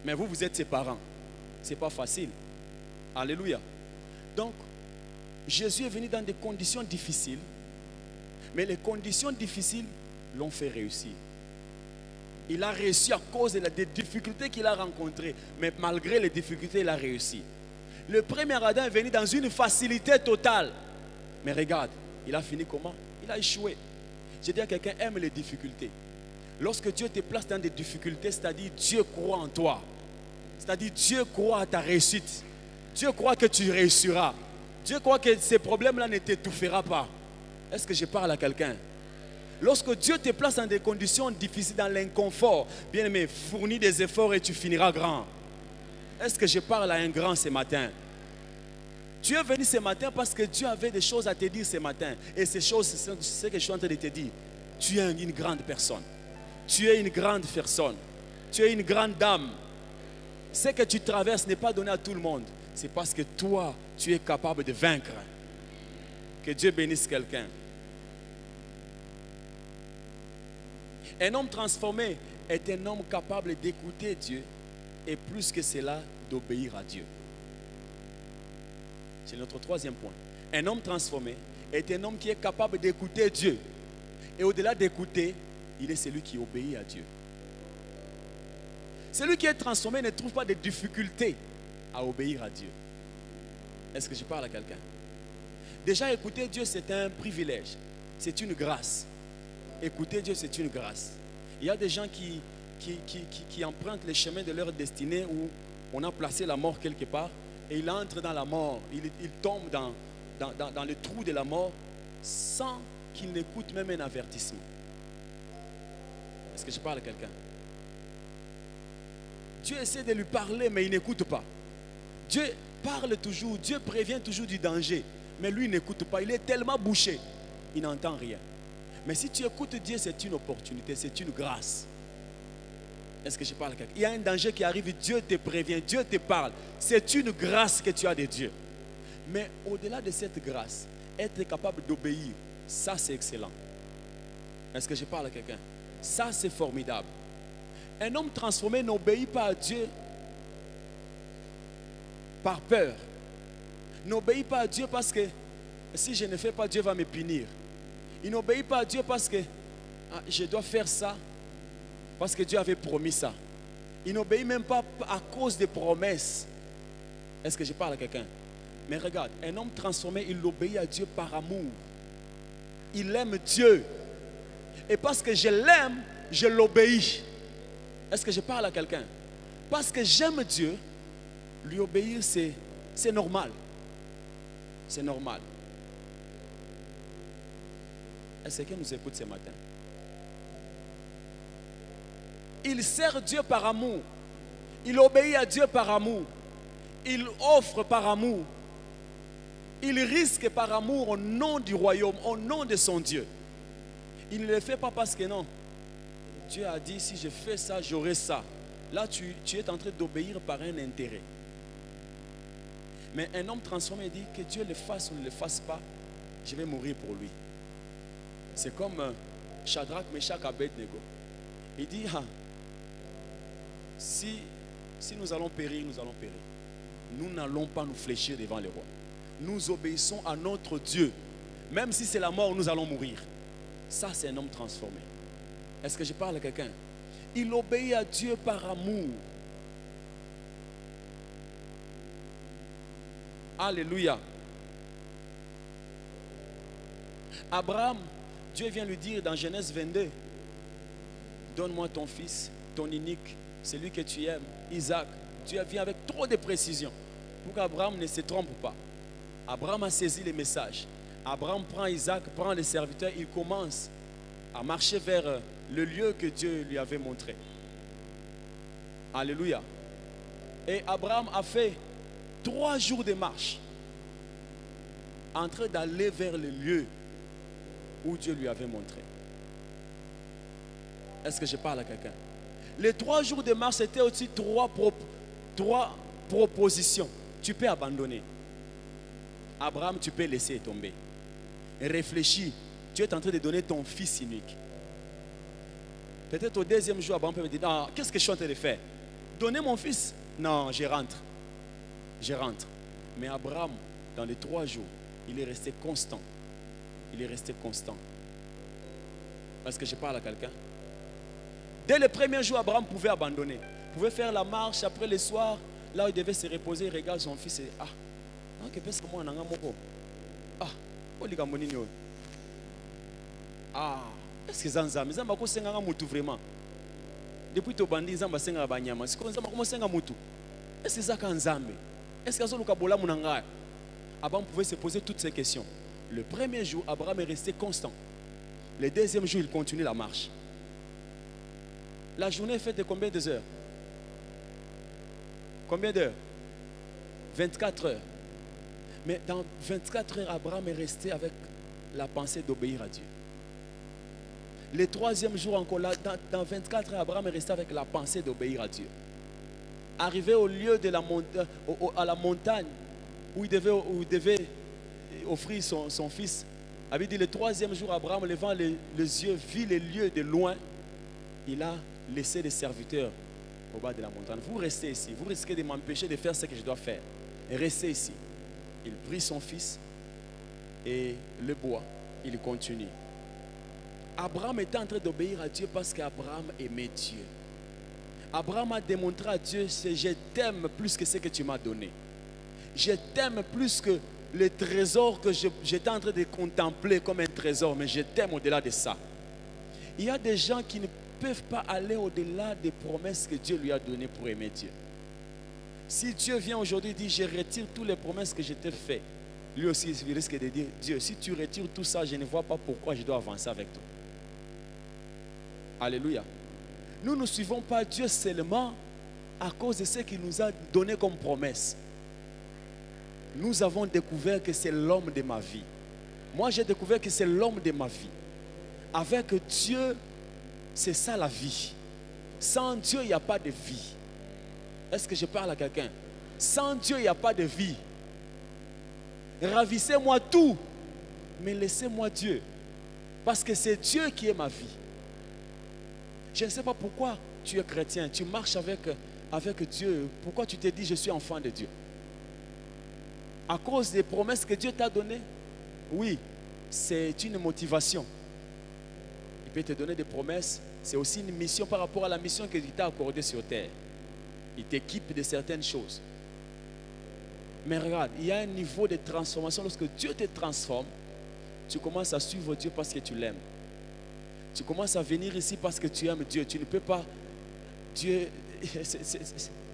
Mais vous êtes ses parents. Ce n'est pas facile. Alléluia. Donc, Jésus est venu dans des conditions difficiles. Mais les conditions difficiles l'ont fait réussir. Il a réussi à cause des difficultés qu'il a rencontrées. Mais malgré les difficultés, il a réussi. Le premier Adam est venu dans une facilité totale. Mais regarde, il a fini comment? Il a échoué. J'ai dit à quelqu'un, aime les difficultés. Lorsque Dieu te place dans des difficultés, c'est-à-dire Dieu croit en toi. C'est-à-dire Dieu croit à ta réussite. Dieu croit que tu réussiras. Dieu croit que ces problèmes-là ne t'étouffera pas. Est-ce que je parle à quelqu'un? Lorsque Dieu te place dans des conditions difficiles, dans l'inconfort, bien aimé, fournis des efforts et tu finiras grand. Est-ce que je parle à un grand ce matin? Tu es venu ce matin parce que Dieu avait des choses à te dire ce matin. Et ces choses, c'est ce que je suis en train de te dire. Tu es une grande personne. Tu es une grande personne. Tu es une grande dame. Ce que tu traverses n'est pas donné à tout le monde. C'est parce que toi, tu es capable de vaincre. Que Dieu bénisse quelqu'un. Un homme transformé est un homme capable d'écouter Dieu et plus que cela, d'obéir à Dieu. C'est notre troisième point. Un homme transformé est un homme qui est capable d'écouter Dieu. Et au-delà d'écouter, il est celui qui obéit à Dieu. Celui qui est transformé ne trouve pas de difficulté à obéir à Dieu. Est-ce que je parle à quelqu'un? Déjà, écouter Dieu, c'est un privilège. C'est une grâce. Écouter Dieu, c'est une grâce. Il y a des gens qui empruntent les chemins de leur destinée où on a placé la mort quelque part et il entre dans la mort. Il tombe dans le trou de la mort sans qu'il n'écoute même un avertissement. Est-ce que je parle à quelqu'un? Dieu essaie de lui parler, mais il n'écoute pas. Dieu parle toujours, Dieu prévient toujours du danger, mais lui il n'écoute pas. Il est tellement bouché, il n'entend rien. Mais si tu écoutes Dieu, c'est une opportunité, c'est une grâce. Est-ce que je parle à quelqu'un? Il y a un danger qui arrive, Dieu te prévient, Dieu te parle. C'est une grâce que tu as de Dieu. Mais au-delà de cette grâce, être capable d'obéir, ça c'est excellent. Est-ce que je parle à quelqu'un? Ça c'est formidable. Un homme transformé n'obéit pas à Dieu par peur. N'obéit pas à Dieu parce que si je ne fais pas, Dieu va me punir. Il n'obéit pas à Dieu parce que je dois faire ça, parce que Dieu avait promis ça. Il n'obéit même pas à cause des promesses. Est-ce que je parle à quelqu'un? Mais regarde, un homme transformé, il obéit à Dieu par amour. Il aime Dieu. Et parce que je l'aime, je l'obéis. Est-ce que je parle à quelqu'un? Parce que j'aime Dieu, lui obéir, c'est normal. C'est normal. Est-ce que quelqu'un nous écoute ce matin? Il sert Dieu par amour. Il obéit à Dieu par amour. Il offre par amour. Il risque par amour au nom du royaume, au nom de son Dieu. Il ne le fait pas parce que non. Dieu a dit, si je fais ça, j'aurai ça. Là, tu es en train d'obéir par un intérêt. Mais un homme transformé dit que Dieu le fasse ou ne le fasse pas, je vais mourir pour lui. C'est comme Shadrach, Meshach, Abednego. Il dit, si nous allons périr, nous allons périr. Nous n'allons pas nous fléchir devant le roi. Nous obéissons à notre Dieu. Même si c'est la mort, nous allons mourir. Ça, c'est un homme transformé. Est-ce que je parle à quelqu'un? Il obéit à Dieu par amour. Alléluia. Abraham, Dieu vient lui dire dans Genèse 22, donne-moi ton fils, ton unique, celui que tu aimes, Isaac. Dieu vient avec trop de précision pour qu'Abraham ne se trompe pas. Abraham a saisi les messages. Abraham prend Isaac, prend les serviteurs, il commence à marcher vers le lieu que Dieu lui avait montré. Alléluia. Et Abraham a fait 3 jours de marche en train d'aller vers le lieu où Dieu lui avait montré. Est-ce que je parle à quelqu'un? Les 3 jours de marche, c'était aussi 3 propositions. Tu peux abandonner. Abraham, tu peux laisser tomber. Réfléchis. Tu es en train de donner ton fils unique. Peut-être au 2e jour, Abraham peut me dire, ah, qu'est-ce que je suis en train de faire? Donner mon fils? Non, je rentre. Je rentre. Mais Abraham, dans les 3 jours, il est resté constant. Il est resté constant. Est-ce que je parle à quelqu'un? Dès le 1er jour, Abraham pouvait abandonner. Il pouvait faire la marche après le soir. Là où il devait se reposer, il regarde son fils et Ah, est-ce que Zanzam, Zamba ko senga mutu vraiment? Depuis to bandi Zamba senga banyama, siko Zamba ko senga mutu. Est-ce que ça kan Nzambe? Est-ce que azoluka bola munanga? Abraham pouvait se poser toutes ces questions. Le premier jour, Abraham est resté constant. Le deuxième jour, il continue la marche. La journée est faite de combien d'heures? Combien d'heures? 24 heures. Mais dans 24 heures, Abraham est resté avec la pensée d'obéir à Dieu. Le troisième jour encore, là, dans 24 heures, Abraham est resté avec la pensée d'obéir à Dieu. Arrivé au lieu de la montagne, à la montagne où il devait offrir son fils, avait dit le troisième jour, Abraham, levant les yeux, vit les lieux de loin. Il a laissé les serviteurs au bas de la montagne. Vous restez ici, vous risquez de m'empêcher de faire ce que je dois faire. Et restez ici. Il prit son fils et le bois, il continue. Abraham était en train d'obéir à Dieu parce qu'Abraham aimait Dieu. Abraham a démontré à Dieu, je t'aime plus que ce que tu m'as donné. Je t'aime plus que le trésor que j'étais en train de contempler comme un trésor, mais je t'aime au-delà de ça. Il y a des gens qui ne peuvent pas aller au-delà des promesses que Dieu lui a données pour aimer Dieu. Si Dieu vient aujourd'hui et dit, je retire toutes les promesses que je t'ai faites, lui aussi il risque de dire, Dieu, si tu retires tout ça, je ne vois pas pourquoi je dois avancer avec toi. Alléluia. Nous ne suivons pas Dieu seulement à cause de ce qu'il nous a donné comme promesse. Nous avons découvert que c'est l'homme de ma vie. Moi, j'ai découvert que c'est l'homme de ma vie. Avec Dieu, c'est ça la vie. Sans Dieu, il n'y a pas de vie. Est-ce que je parle à quelqu'un? Sans Dieu, il n'y a pas de vie. Ravissez-moi tout, mais laissez-moi Dieu. Parce que c'est Dieu qui est ma vie. Je ne sais pas pourquoi tu es chrétien, tu marches avec Dieu. Pourquoi tu te dis, je suis enfant de Dieu? À cause des promesses que Dieu t'a données? Oui, c'est une motivation. Il peut te donner des promesses. C'est aussi une mission par rapport à la mission qu'il t'a accordée sur terre. Il t'équipe de certaines choses. Mais regarde, il y a un niveau de transformation. Lorsque Dieu te transforme, tu commences à suivre Dieu parce que tu l'aimes. Tu commences à venir ici parce que tu aimes Dieu. Tu ne peux pas... Dieu...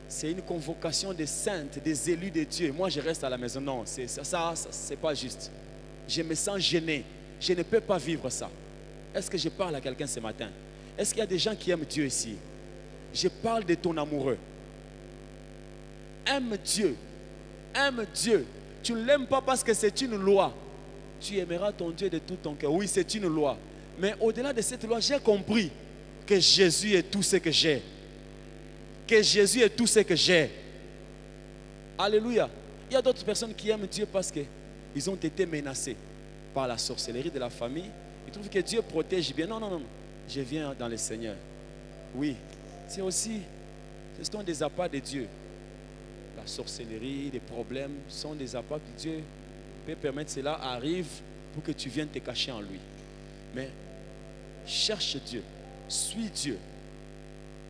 C'est une convocation des saintes, des élus de Dieu. Moi, je reste à la maison. Non, ça c'est pas juste. Je me sens gêné. Je ne peux pas vivre ça. Est-ce que je parle à quelqu'un ce matin? Est-ce qu'il y a des gens qui aiment Dieu ici? Je parle de ton amoureux. Aime Dieu. Aime Dieu. Tu ne l'aimes pas parce que c'est une loi. Tu aimeras ton Dieu de tout ton cœur. Oui, c'est une loi. Mais au-delà de cette loi, j'ai compris que Jésus est tout ce que j'ai. Que Jésus est tout ce que j'ai. Alléluia. Il y a d'autres personnes qui aiment Dieu parce qu'ils ont été menacés par la sorcellerie de la famille. Ils trouvent que Dieu protège bien. Non, non, non. Je viens dans le Seigneur. Oui. C'est aussi, ce sont des appâts de Dieu. La sorcellerie, les problèmes sont des appâts que Dieu peut permettre. Cela arrive pour que tu viennes te cacher en lui. Mais cherche Dieu. Suis Dieu.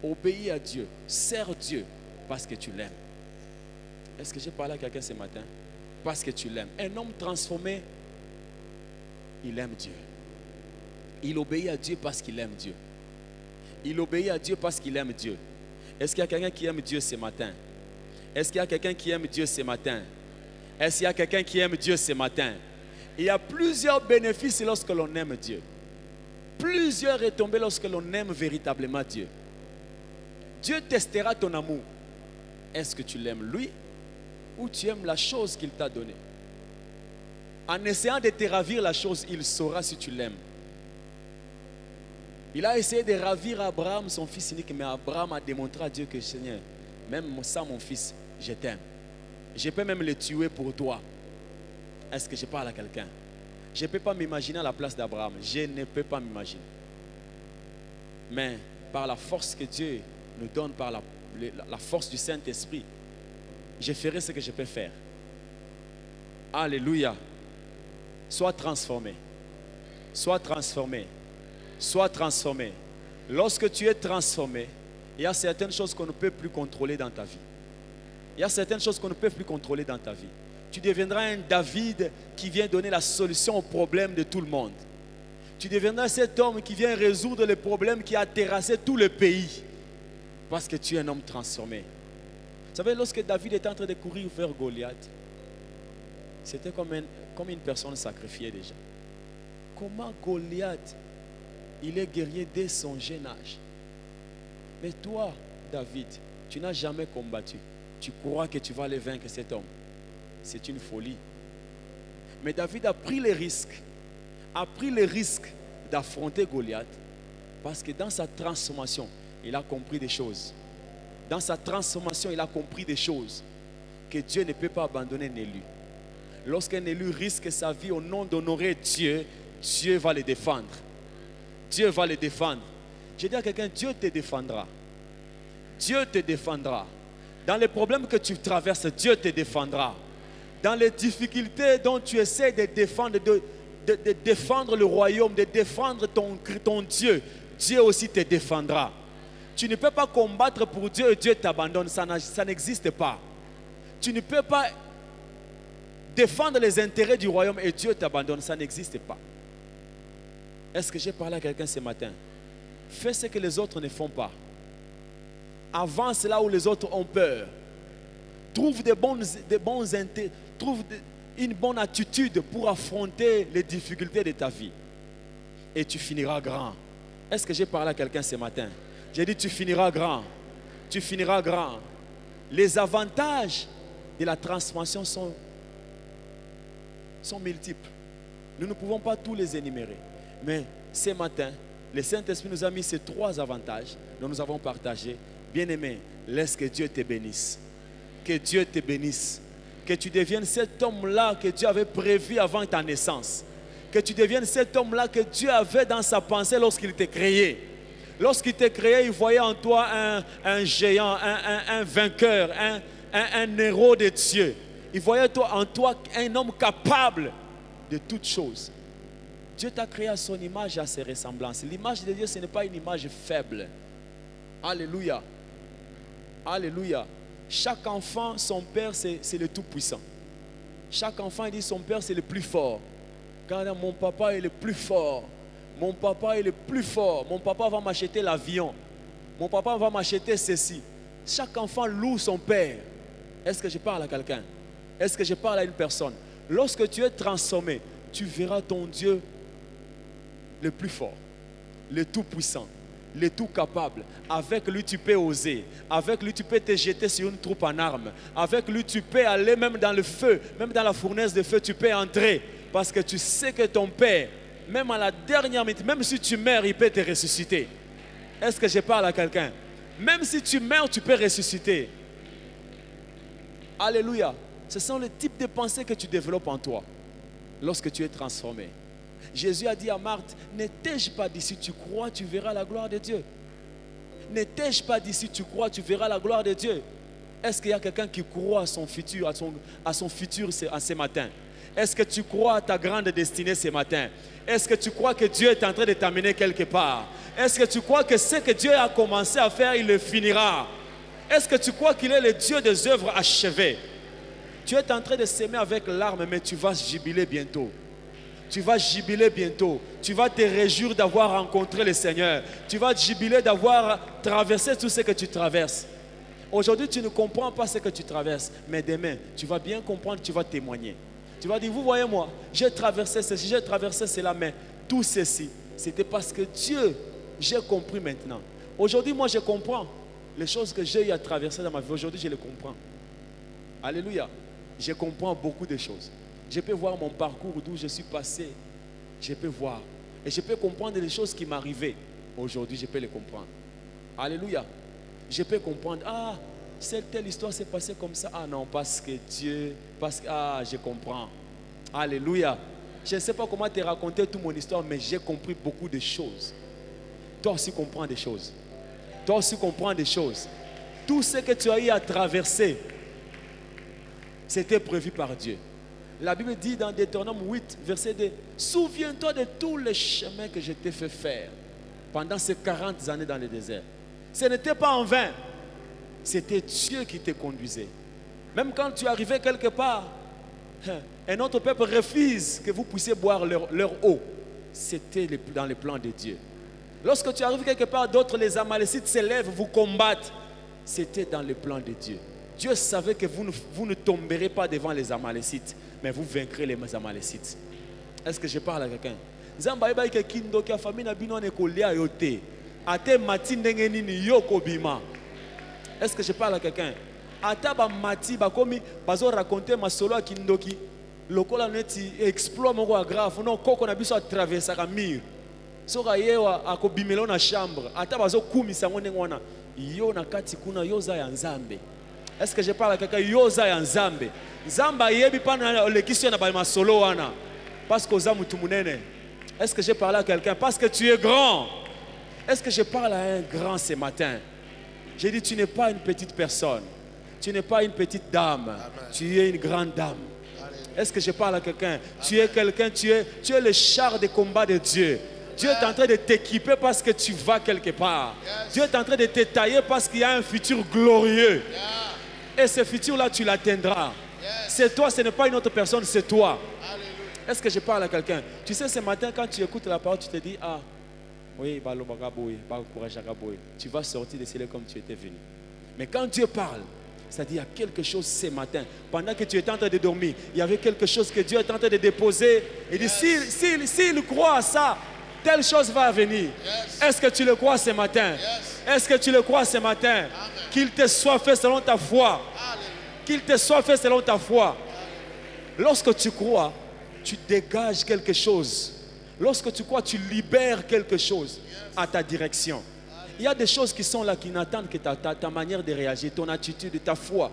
Obéis à Dieu, sers Dieu parce que tu l'aimes. Est-ce que j'ai parlé à quelqu'un ce matin? Parce que tu l'aimes. Un homme transformé, il aime Dieu. Il obéit à Dieu parce qu'il aime Dieu. Il obéit à Dieu parce qu'il aime Dieu. Est-ce qu'il y a quelqu'un qui aime Dieu ce matin? Est-ce qu'il y a quelqu'un qui aime Dieu ce matin? Est-ce qu'il y a quelqu'un qui aime Dieu ce matin? Il y a plusieurs bénéfices lorsque l'on aime Dieu. Plusieurs retombées lorsque l'on aime véritablement Dieu. Dieu testera ton amour. Est-ce que tu l'aimes lui ou tu aimes la chose qu'il t'a donnée? En essayant de te ravir la chose, il saura si tu l'aimes. Il a essayé de ravir Abraham, son fils unique, mais Abraham a démontré à Dieu que Seigneur, même ça mon fils, je t'aime. Je peux même le tuer pour toi. Est-ce que je parle à quelqu'un? Je ne peux pas m'imaginer à la place d'Abraham. Je ne peux pas m'imaginer. Mais par la force que Dieu nous donne, par la force du Saint-Esprit, je ferai ce que je peux faire. Alléluia. Sois transformé. Sois transformé. Sois transformé. Lorsque tu es transformé, il y a certaines choses qu'on ne peut plus contrôler dans ta vie. Il y a certaines choses qu'on ne peut plus contrôler dans ta vie. Tu deviendras un David qui vient donner la solution aux problèmes de tout le monde. Tu deviendras cet homme qui vient résoudre les problèmes qui a terrassé tout le pays. Parce que tu es un homme transformé. Vous savez, lorsque David était en train de courir vers Goliath, c'était comme une personne sacrifiée déjà. Comment Goliath, il est guerrier dès son jeune âge. Mais toi, David, tu n'as jamais combattu. Tu crois que tu vas aller vaincre cet homme. C'est une folie. Mais David a pris les risques. D'affronter Goliath. Parce que dans sa transformation, il a compris des choses. Dans sa transformation, il a compris des choses. Que Dieu ne peut pas abandonner un élu. Lorsqu'un élu risque sa vie au nom d'honorer Dieu, Dieu va le défendre. Dieu va le défendre. Je dis à quelqu'un, Dieu te défendra. Dieu te défendra. Dans les problèmes que tu traverses, Dieu te défendra. Dans les difficultés dont tu essaies de défendre, de défendre le royaume, de défendre ton Dieu, Dieu aussi te défendra. Tu ne peux pas combattre pour Dieu et Dieu t'abandonne. Ça n'existe pas. Tu ne peux pas défendre les intérêts du royaume et Dieu t'abandonne. Ça n'existe pas. Est-ce que j'ai parlé à quelqu'un ce matin? Fais ce que les autres ne font pas. Avance là où les autres ont peur. Trouve une bonne attitude pour affronter les difficultés de ta vie. Et tu finiras grand. Est-ce que j'ai parlé à quelqu'un ce matin? J'ai dit tu finiras grand. Tu finiras grand. Les avantages de la transformation sont multiples. Nous ne pouvons pas tous les énumérer. Mais ce matin, le Saint-Esprit nous a mis ces 3 avantages dont nous avons partagé. Bien-aimé, laisse que Dieu te bénisse. Que Dieu te bénisse. Que tu deviennes cet homme-là que Dieu avait prévu avant ta naissance. Que tu deviennes cet homme-là que Dieu avait dans sa pensée lorsqu'il t'a créé. Lorsqu'il t'a créé, il voyait en toi un géant, un vainqueur, un héros de Dieu. Il voyait en toi un homme capable de toutes choses. Dieu t'a créé à son image et à ses ressemblances. L'image de Dieu, ce n'est pas une image faible. Alléluia. Alléluia. Chaque enfant, son père, c'est le tout-puissant. Chaque enfant, il dit son père, c'est le plus fort. Quand mon papa est le plus fort. Mon papa est le plus fort. Mon papa va m'acheter l'avion. Mon papa va m'acheter ceci. Chaque enfant loue son père. Est-ce que je parle à quelqu'un? Est-ce que je parle à une personne? Lorsque tu es transformé, tu verras ton Dieu le plus fort, le tout-puissant, le tout capable. Avec lui, tu peux oser. Avec lui, tu peux te jeter sur une troupe en armes. Avec lui, tu peux aller même dans le feu, même dans la fournaise de feu, tu peux entrer. Parce que tu sais que ton Père, même à la dernière minute, même si tu meurs, il peut te ressusciter. Est-ce que je parle à quelqu'un? Même si tu meurs, tu peux ressusciter. Alléluia. Ce sont les types de pensées que tu développes en toi lorsque tu es transformé. Jésus a dit à Marthe, ne t'ai-je pas dit, si tu crois, tu verras la gloire de Dieu. Ne t'ai-je pas dit, si tu crois, tu verras la gloire de Dieu. Est-ce qu'il y a quelqu'un qui croit à son futur, à son futur ce matin? Est-ce que tu crois à ta grande destinée ce matin? Est-ce que tu crois que Dieu est en train de t'amener quelque part? Est-ce que tu crois que ce que Dieu a commencé à faire, il le finira? Est-ce que tu crois qu'il est le Dieu des œuvres achevées? Tu es en train de s'aimer avec larmes, mais tu vas jubiler bientôt. Tu vas jubiler bientôt. Tu vas te réjouir d'avoir rencontré le Seigneur. Tu vas jubiler d'avoir traversé tout ce que tu traverses. Aujourd'hui, tu ne comprends pas ce que tu traverses. Mais demain, tu vas bien comprendre, tu vas témoigner. Tu vas dire, vous voyez moi, j'ai traversé ceci, j'ai traversé cela, mais tout ceci, c'était parce que Dieu, j'ai compris maintenant. Aujourd'hui, moi, je comprends les choses que j'ai eu à traverser dans ma vie. Aujourd'hui, je les comprends. Alléluia. Je comprends beaucoup de choses. Je peux voir mon parcours d'où je suis passé. Je peux voir. Et je peux comprendre les choses qui m'arrivaient. Aujourd'hui, je peux les comprendre. Alléluia. Je peux comprendre. Ah, telle histoire s'est passée comme ça. Ah non, parce que Dieu, je comprends. Alléluia. Je ne sais pas comment te raconter toute mon histoire, mais j'ai compris beaucoup de choses. Toi aussi comprends des choses. Toi aussi comprends des choses. Tout ce que tu as eu à traverser, c'était prévu par Dieu. La Bible dit dans Deutéronome 8, verset 2, souviens-toi de tous les chemins que je t'ai fait faire pendant ces 40 années dans le désert. Ce n'était pas en vain. C'était Dieu qui te conduisait. Même quand tu arrivais quelque part, Un autre peuple refuse que vous puissiez boire leur eau. C'était dans les plans de Dieu. Lorsque tu arrives quelque part, d'autres, les Amalécites s'élèvent, vous combattent. C'était dans les plans de Dieu. Dieu savait que vous ne tomberez pas devant les Amalécites, mais vous vaincrez les Amalécites. Est-ce que je parle à quelqu'un? Est-ce que je parle à quelqu'un? Ataba mati bakomi bazo raconter ma solo à Kindoki. Lokola neti exploit mon grave. Non, koko na biso a traverser la mur. Soka yewa akobimelo na chambre. Ata bazo kumisa ngone ngwana. Yo na kati kuna yoza ya nzambe. Est-ce que je parle à quelqu'un? Yoza ya nzambe. Nzamba yebi pa na lekisio na ba masolo wana. Parce que oza mutu munene. Est-ce que je parle à quelqu'un? Parce que tu es grand. Est-ce que je parle à un grand ce matin? J'ai dit, tu n'es pas une petite personne. Tu n'es pas une petite dame. Amen. Tu es une grande dame. Est-ce que je parle à quelqu'un? Tu es quelqu'un, tu es le char de combat de Dieu. Dieu est en train de t'équiper parce que tu vas quelque part. Yes. Dieu est en train de te tailler parce qu'il y a un futur glorieux. Yeah. Et ce futur-là, tu l'atteindras. Yes. C'est toi, ce n'est pas une autre personne, c'est toi. Est-ce que je parle à quelqu'un? Tu sais, ce matin, quand tu écoutes la parole, tu te dis, ah, oui, tu vas sortir de cela comme tu étais venu. Mais quand Dieu parle, c'est-à-dire il y a quelque chose ce matin, pendant que tu étais en train de dormir, il y avait quelque chose que Dieu est en train de déposer. Et dit, s'il croit à ça, telle chose va venir. Yes. Est-ce que tu le crois ce matin? Yes. Est-ce que tu le crois ce matin? Qu'il te soit fait selon ta foi. Qu'il te soit fait selon ta foi. Lorsque tu crois, tu dégages quelque chose. Lorsque tu crois, tu libères quelque chose à ta direction. Il y a des choses qui sont là, qui n'attendent que ta manière de réagir, ton attitude, ta foi.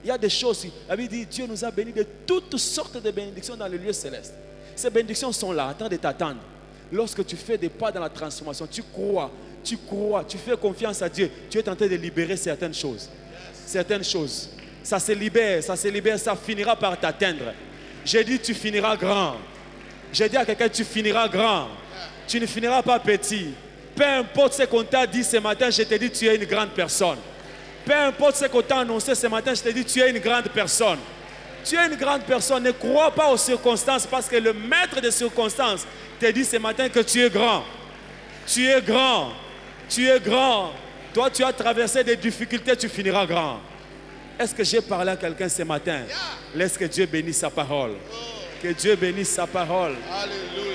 Il y a des choses, la Bible dit, Dieu nous a bénis de toutes sortes de bénédictions dans le lieu céleste. Ces bénédictions sont là, attends de t'attendre. Lorsque tu fais des pas dans la transformation, tu crois, tu fais confiance à Dieu, tu es en train de libérer certaines choses. Certaines choses. Ça se libère, ça finira par t'atteindre. J'ai dit, tu finiras grand. J'ai dit à quelqu'un, tu finiras grand. Tu ne finiras pas petit. Peu importe ce qu'on t'a dit ce matin, je te dis, tu es une grande personne. Peu importe ce qu'on t'a annoncé ce matin, je te dis, tu es une grande personne. Tu es une grande personne. Ne crois pas aux circonstances parce que le maître des circonstances te dit ce matin que tu es grand. Tu es grand. Tu es grand. Toi, tu as traversé des difficultés, tu finiras grand. Est-ce que j'ai parlé à quelqu'un ce matin? Laisse que Dieu bénisse sa parole. Que Dieu bénisse sa parole. Alléluia.